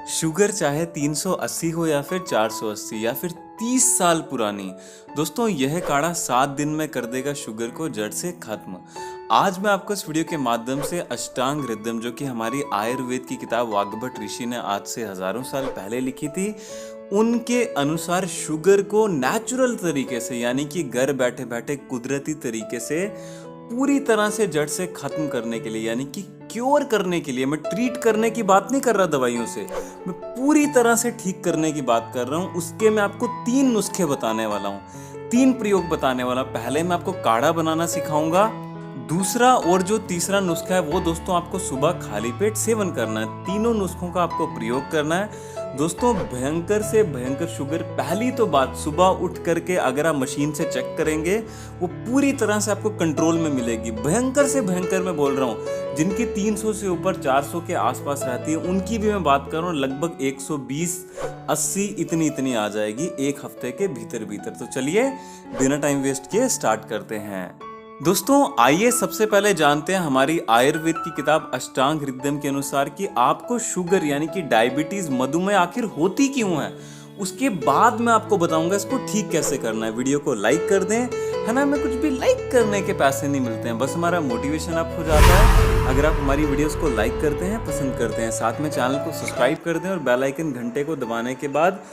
Sugar चाहे 380 हो या फिर 480 या फिर 30 साल पुरानी, दोस्तों यह काढ़ा 7 दिन में कर देगा शुगर को जड़ से खत्म। आज मैं आपको इस वीडियो के माध्यम से अष्टांग हृदयम, जो कि हमारी आयुर्वेद की किताब वाग्भट ऋषि ने आज से हजारों साल पहले लिखी थी, उनके अनुसार शुगर को नेचुरल तरीके से यानी कि घर बैठे बैठे कुदरती तरीके से पूरी तरह से जड़ से खत्म करने के लिए, यानी कि क्योर करने के लिए, मैं ट्रीट करने की बात नहीं कर रहा दवाइयों से, मैं पूरी तरह से ठीक करने की बात कर रहा हूँ। उसके मैं आपको 3 नुस्खे बताने वाला हूँ, 3 प्रयोग बताने वाला। पहले मैं आपको काढ़ा बनाना सिखाऊंगा, दूसरा और जो तीसरा नुस्खा है वो दोस्तों आपको सुबह खाली पेट सेवन करना है। तीनों नुस्खों का आपको प्रयोग करना है दोस्तों। भयंकर से भयंकर शुगर, पहली तो बात, सुबह उठ करके अगर आप मशीन से चेक करेंगे वो पूरी तरह से आपको कंट्रोल में मिलेगी। भयंकर से भयंकर मैं बोल रहा हूँ, जिनकी 300 से ऊपर 400 के आसपास रहती है उनकी भी मैं बात कर रहा हूँ, लगभग 120-80 इतनी आ जाएगी एक हफ्ते के भीतर भीतर। तो चलिए बिना टाइम वेस्ट किए स्टार्ट करते हैं। दोस्तों आइए सबसे पहले जानते हैं हमारी आयुर्वेद की किताब अष्टांग हृदयम के अनुसार कि आपको शुगर यानी कि डायबिटीज, मधुमेह आखिर होती क्यों है। उसके बाद मैं आपको बताऊंगा इसको ठीक कैसे करना है। वीडियो को लाइक कर दें, है ना, हमें कुछ भी लाइक करने के पैसे नहीं मिलते हैं, बस हमारा मोटिवेशन अप हो जाता है अगर आप हमारी वीडियोस को लाइक करते हैं, पसंद करते हैं। साथ में चैनल को सब्सक्राइब कर दें और बेल आइकन घंटे को दबाने के बाद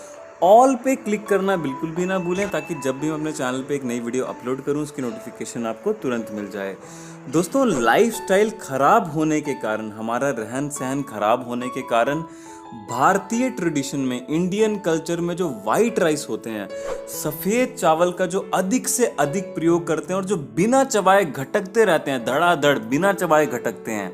ऑल पे क्लिक करना बिल्कुल भी ना भूलें, ताकि जब भी मैं अपने चैनल पे एक नई वीडियो अपलोड करूं उसकी नोटिफिकेशन आपको तुरंत मिल जाए। दोस्तों लाइफस्टाइल खराब होने के कारण, हमारा रहन सहन खराब होने के कारण, भारतीय ट्रेडिशन में, इंडियन कल्चर में जो वाइट राइस होते हैं, सफेद चावल का जो अधिक से अधिक प्रयोग करते हैं और जो बिना चबाए घटकते रहते हैं, धड़ाधड़ बिना चबाए घटकते हैं,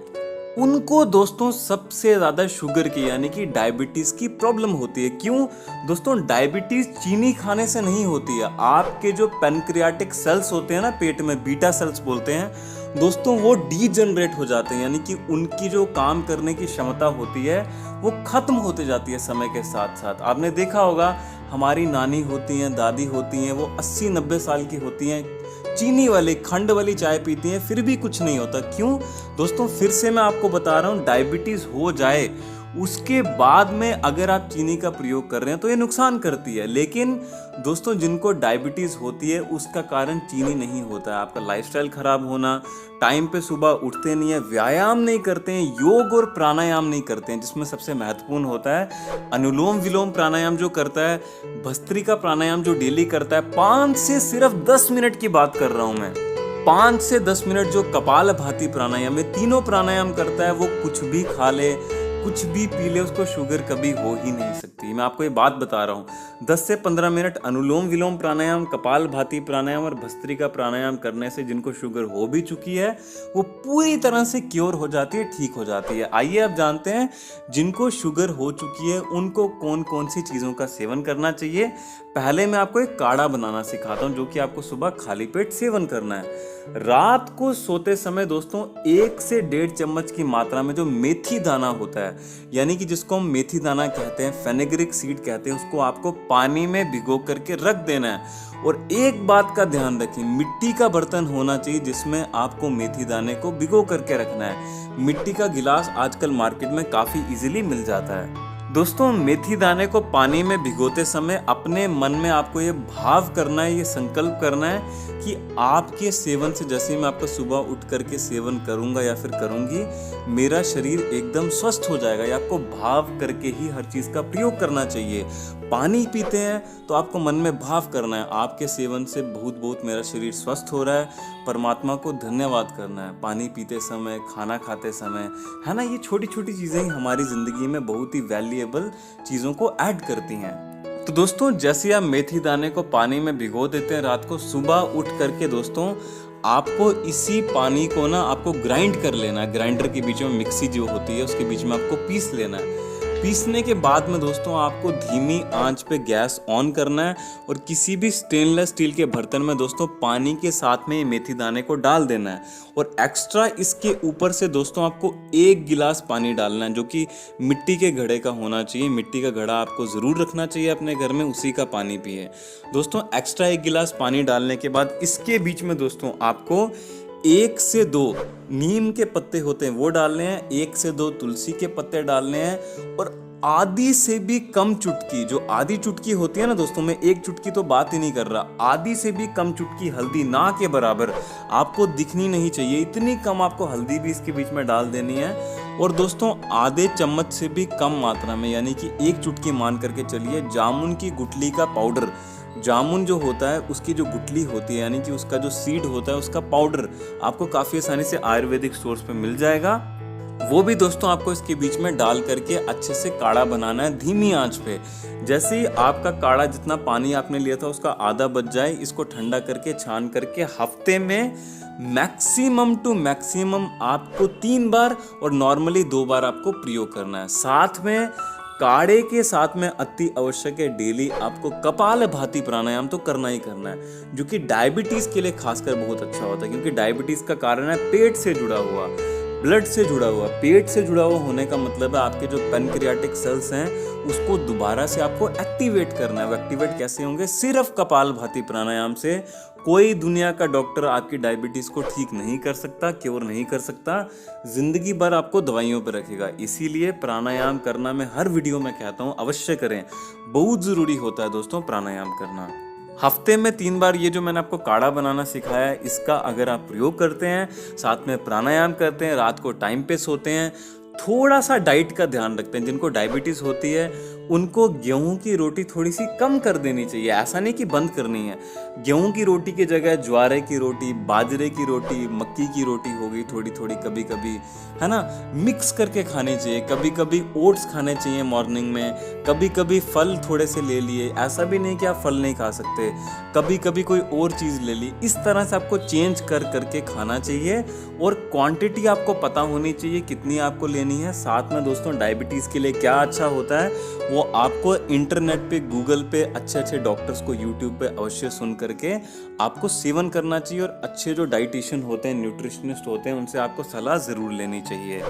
उनको दोस्तों सबसे ज्यादा शुगर की यानी कि डायबिटीज की प्रॉब्लम होती है। क्यों दोस्तों? डायबिटीज चीनी खाने से नहीं होती है। आपके जो पैनक्रियाटिक सेल्स होते हैं ना पेट में, बीटा सेल्स बोलते हैं दोस्तों, वो डीजनरेट हो जाते हैं, यानी कि उनकी जो काम करने की क्षमता होती है वो खत्म होते जाती है समय के साथ साथ। आपने देखा होगा हमारी नानी होती हैं, दादी होती हैं, वो 80-90 साल की होती हैं, चीनी वाली, खंड वाली चाय पीती हैं, फिर भी कुछ नहीं होता। क्यों दोस्तों? फिर से मैं आपको बता रहा हूँ, डायबिटीज हो जाए उसके बाद में अगर आप चीनी का प्रयोग कर रहे हैं तो ये नुकसान करती है। लेकिन दोस्तों जिनको डायबिटीज होती है उसका कारण चीनी नहीं होता है, आपका लाइफस्टाइल खराब होना, टाइम पे सुबह उठते नहीं है, व्यायाम नहीं करते हैं, योग और प्राणायाम नहीं करते हैं, जिसमें सबसे महत्वपूर्ण होता है अनुलोम विलोम प्राणायाम जो करता है, भस्त्रिका प्राणायाम जो डेली करता है, 5 से सिर्फ 10 मिनट की बात कर रहा हूं मैं, 5 से 10 मिनट जो कपालभाति प्राणायाम में तीनों प्राणायाम करता है, वो कुछ भी खा ले, कुछ भी पी ले, उसको शुगर कभी हो ही नहीं सकती। मैं आपको ये बात बता रहा हूँ, 10 से 15 मिनट अनुलोम विलोम प्राणायाम, कपालभाति प्राणायाम और भस्त्रिका प्राणायाम करने से जिनको शुगर हो भी चुकी है वो पूरी तरह से क्योर हो जाती है, ठीक हो जाती है। आइए अब जानते हैं जिनको शुगर हो चुकी है उनको कौन कौन सी चीज़ों का सेवन करना चाहिए। पहले मैं आपको एक काढ़ा बनाना सिखाता हूँ जो कि आपको सुबह खाली पेट सेवन करना है। रात को सोते समय दोस्तों 1 से 1.5 चम्मच की मात्रा में जो मेथी दाना होता है, यानी कि जिसको हम मेथी दाना कहते हैं, फेनेग्रिक सीड कहते हैं, उसको आपको पानी में भिगो करके रख देना है। और एक बात का ध्यान रखें, मिट्टी का बर्तन होना चाहिए जिसमें आपको मेथी दाने को भिगो करके रखना है। मिट्टी का गिलास आजकल मार्केट में काफ़ी इजीली मिल जाता है। दोस्तों मेथी दाने को पानी में भिगोते समय अपने मन में आपको ये भाव करना है, ये संकल्प करना है कि आपके सेवन से, जैसे मैं आपका सुबह उठ करके सेवन करूंगा या फिर करूंगी, मेरा शरीर एकदम स्वस्थ हो जाएगा। ये आपको भाव करके ही हर चीज़ का प्रयोग करना चाहिए। पानी पीते हैं तो आपको मन में भाव करना है, आपके सेवन से बहुत बहुत मेरा शरीर स्वस्थ हो रहा है, परमात्मा को धन्यवाद करना है पानी पीते समय, खाना खाते समय, है ना। ये छोटी छोटी चीज़ें ही हमारी ज़िंदगी में बहुत ही वैल्यूएबल चीज़ों को ऐड करती हैं। तो दोस्तों जैसे आप मेथी दाने को पानी में भिगो देते हैं रात को, सुबह उठ करके दोस्तों आपको इसी पानी को ना आपको ग्राइंड कर लेना है। ग्राइंडर के बीच में मिक्सी जो होती है उसके बीच में आपको पीस लेना है। पीसने के बाद में दोस्तों आपको धीमी आंच पे गैस ऑन करना है और किसी भी स्टेनलेस स्टील के बर्तन में दोस्तों पानी के साथ में ये मेथी दाने को डाल देना है। और एक्स्ट्रा इसके ऊपर से दोस्तों आपको 1 गिलास पानी डालना है, जो कि मिट्टी के घड़े का होना चाहिए। मिट्टी का घड़ा आपको ज़रूर रखना चाहिए अपने घर में, उसी का पानी पिए दोस्तों। एक्स्ट्रा 1 गिलास पानी डालने के बाद इसके बीच में दोस्तों आपको 1 से 2 नीम के पत्ते होते हैं वो डालने हैं, 1 से 2 तुलसी के पत्ते डालने हैं और आधी से भी कम चुटकी, जो आधी चुटकी होती है ना दोस्तों, मैं एक चुटकी तो बात ही नहीं कर रहा, आधी से भी कम चुटकी हल्दी, ना के बराबर, आपको दिखनी नहीं चाहिए, इतनी कम आपको हल्दी भी इसके बीच में डाल देनी है। और दोस्तों आधे चम्मच से भी कम मात्रा में, यानी कि एक चुटकी मान करके चलिए, जामुन की गुठली का पाउडर। जामुन जो होता है उसकी जो गुठली होती है, यानी कि उसका जो सीड होता है, उसका पाउडर आपको काफ़ी आसानी से आयुर्वेदिक स्टोर्स पे मिल जाएगा। वो भी दोस्तों आपको इसके बीच में डाल करके अच्छे से काढ़ा बनाना है धीमी आंच पे। जैसे ही आपका काढ़ा, जितना पानी आपने लिया था उसका आधा बच जाए, इसको ठंडा करके छान करके हफ्ते में मैक्सिमम टू मैक्सिमम आपको 3 बार और नॉर्मली 2 बार आपको प्रयोग करना है। साथ में काढ़े के साथ में अति आवश्यक है, डेली आपको कपालभाति प्राणायाम तो करना ही करना है, जो कि डायबिटीज के लिए खासकर बहुत अच्छा होता है, क्योंकि डायबिटीज का कारण है पेट से जुड़ा हुआ, ब्लड से जुड़ा हुआ। पेट से जुड़ा हुआ होने का मतलब है आपके जो पैनक्रियाटिक सेल्स हैं उसको दोबारा से आपको एक्टिवेट करना है। वो एक्टिवेट कैसे होंगे? सिर्फ कपालभाति प्राणायाम से। कोई दुनिया का डॉक्टर आपकी डायबिटीज को ठीक नहीं कर सकता, क्योर नहीं कर सकता, जिंदगी भर आपको दवाइयों पर रखेगा। इसीलिए प्राणायाम करना मैं हर वीडियो में कहता हूँ, अवश्य करें, बहुत जरूरी होता है दोस्तों प्राणायाम करना। हफ्ते में 3 बार ये जो मैंने आपको काढ़ा बनाना सिखाया है, इसका अगर आप प्रयोग करते हैं, साथ में प्राणायाम करते हैं, रात को टाइम पे सोते हैं, थोड़ा सा डाइट का ध्यान रखते हैं, जिनको डायबिटीज़ होती है उनको गेहूं की रोटी थोड़ी सी कम कर देनी चाहिए, ऐसा नहीं कि बंद करनी है। गेहूं की रोटी की जगह ज्वारे की रोटी, बाजरे की रोटी, मक्की की रोटी हो गई थोड़ी थोड़ी, कभी कभी, है ना, मिक्स करके खानी चाहिए। कभी कभी ओट्स खाने चाहिए मॉर्निंग में, कभी कभी फल थोड़े से ले लिए, ऐसा भी नहीं कि आप फल नहीं खा सकते, कभी कभी कोई और चीज़ ले ली। इस तरह से आपको चेंज कर करके खाना चाहिए और क्वांटिटी आपको पता होनी चाहिए कितनी आपको लेनी है। साथ में दोस्तों डायबिटीज़ के लिए क्या अच्छा होता है वो आपको इंटरनेट पे, गूगल पे अच्छे अच्छे डॉक्टर्स को यूट्यूब पे अवश्य सुन करके आपको सेवन करना चाहिए, और अच्छे जो डाइटिशियन होते हैं, न्यूट्रिशनिस्ट होते हैं, उनसे आपको सलाह ज़रूर लेनी चाहिए।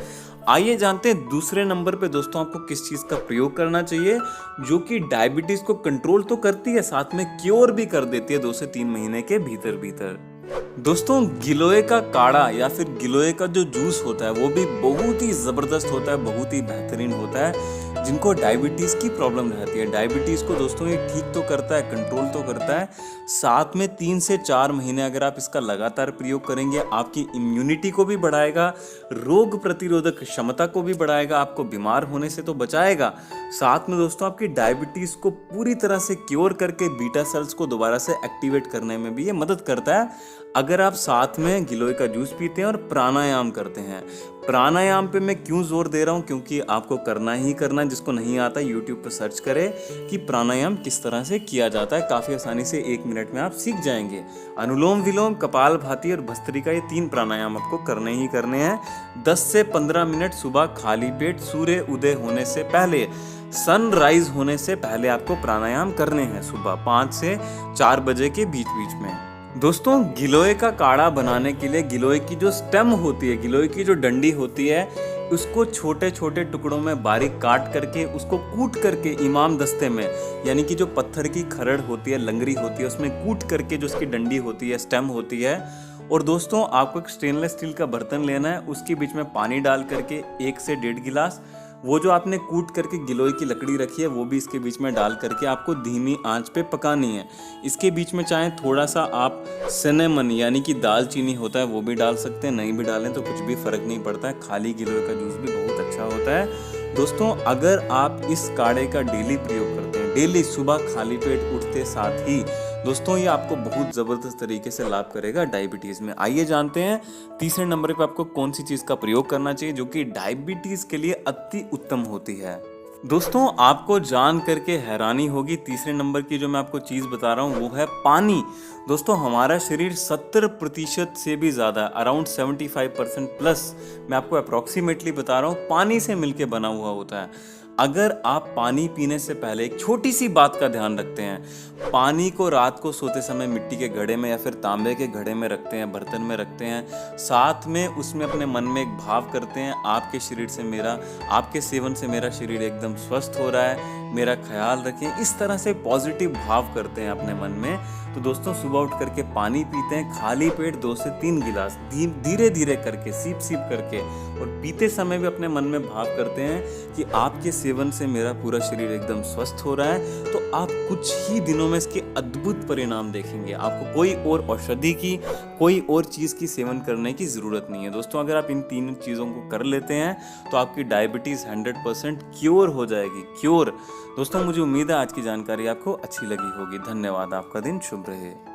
आइए जानते हैं दूसरे नंबर पे दोस्तों आपको किस चीज़ का प्रयोग करना चाहिए जो कि डायबिटीज़ को कंट्रोल तो करती है, साथ में क्योर भी कर देती है 2 से 3 महीने के भीतर भीतर। दोस्तों गिलोय का काढ़ा या फिर गिलोय का जो जूस होता है वो भी बहुत ही ज़बरदस्त होता है, बहुत ही बेहतरीन होता है। जिनको डायबिटीज़ की प्रॉब्लम रहती है, डायबिटीज़ को दोस्तों ये ठीक तो करता है, कंट्रोल तो करता है, साथ में 3 से 4 महीने अगर आप इसका लगातार प्रयोग करेंगे, आपकी इम्यूनिटी को भी बढ़ाएगा, रोग प्रतिरोधक क्षमता को भी बढ़ाएगा, आपको बीमार होने से तो बचाएगा, साथ में दोस्तों आपकी डायबिटीज़ को पूरी तरह से क्योर करके बीटा सेल्स को दोबारा से एक्टिवेट करने में भी ये मदद करता है, अगर आप साथ में गिलोय का जूस पीते हैं और प्राणायाम करते हैं। प्राणायाम पे मैं क्यों जोर दे रहा हूँ? क्योंकि आपको करना ही करना है। जिसको नहीं आता यूट्यूब पर सर्च करें कि प्राणायाम किस तरह से किया जाता है, काफ़ी आसानी से 1 मिनट में आप सीख जाएंगे। अनुलोम विलोम, कपालभाति और भस्त्रिका, ये 3 प्राणायाम आपको करने ही करने हैं। 10 से 15 मिनट सुबह खाली पेट, सूर्य उदय होने से पहले, सनराइज होने से पहले आपको प्राणायाम करने हैं, सुबह 5 से 4 बजे के बीच बीच में। दोस्तों गिलोय का काढ़ा बनाने के लिए गिलोय की जो स्टेम होती है, गिलोय की जो डंडी होती है, उसको छोटे छोटे टुकड़ों में बारीक काट करके, उसको कूट करके इमाम दस्ते में, यानी कि जो पत्थर की खरड़ होती है, लंगरी होती है, उसमें कूट करके जो उसकी डंडी होती है, स्टेम होती है। और दोस्तों आपको एक स्टेनलेस स्टील का बर्तन लेना है, उसके बीच में पानी डाल करके 1 से 1.5 गिलास, वो जो आपने कूट करके गिलोय की लकड़ी रखी है वो भी इसके बीच में डाल करके आपको धीमी आंच पे पकानी है। इसके बीच में चाहे थोड़ा सा आप सिनेमन यानी कि दालचीनी होता है वो भी डाल सकते हैं, नहीं भी डालें तो कुछ भी फर्क नहीं पड़ता है। खाली गिलोय का जूस भी बहुत अच्छा होता है। दोस्तों अगर आप इस काढ़े का डेली प्रयोग करते हैं, डेली सुबह खाली पेट उठते साथ ही, दोस्तों ये आपको बहुत ज़बरदस्त तरीके से लाभ करेगा डायबिटीज़ में। आइए जानते हैं तीसरे नंबर पे आपको कौन सी चीज़ का प्रयोग करना चाहिए जो कि डायबिटीज़ के लिए अति उत्तम होती है। दोस्तों आपको जान करके हैरानी होगी, तीसरे नंबर की जो मैं आपको चीज़ बता रहा हूँ वो है पानी। दोस्तों हमारा शरीर 70% से भी ज़्यादा, अराउंड 75% प्लस, मैं आपको अप्रॉक्सीमेटली बता रहा हूँ, पानी से मिलके बना हुआ होता है। अगर आप पानी पीने से पहले एक छोटी सी बात का ध्यान रखते हैं, पानी को रात को सोते समय मिट्टी के घड़े में या फिर तांबे के घड़े में रखते हैं, बर्तन में रखते हैं, साथ में उसमें अपने मन में एक भाव करते हैं, आपके शरीर से मेरा, आपके सेवन से मेरा शरीर एकदम स्वस्थ हो रहा है, मेरा ख्याल रखें, इस तरह से पॉजिटिव भाव करते हैं अपने मन में। तो दोस्तों सुबह उठ करके पानी पीते हैं, खाली पेट 2 से 3 गिलास, धीरे धीरे करके, सीप सीप करके, और पीते समय भी अपने मन में भाव करते हैं कि आपके सेवन से मेरा पूरा शरीर एकदम स्वस्थ हो रहा है। तो आप कुछ ही दिनों में इसके अद्भुत परिणाम देखेंगे। आपको कोई और औषधि की, कोई और चीज़ की सेवन करने की ज़रूरत नहीं है। दोस्तों अगर आप इन 3 चीज़ों को कर लेते हैं तो आपकी डायबिटीज़ 100% क्योर हो जाएगी, क्योर। दोस्तों मुझे उम्मीद है आज की जानकारी आपको अच्छी लगी होगी। धन्यवाद, आपका दिन शुभ रहे।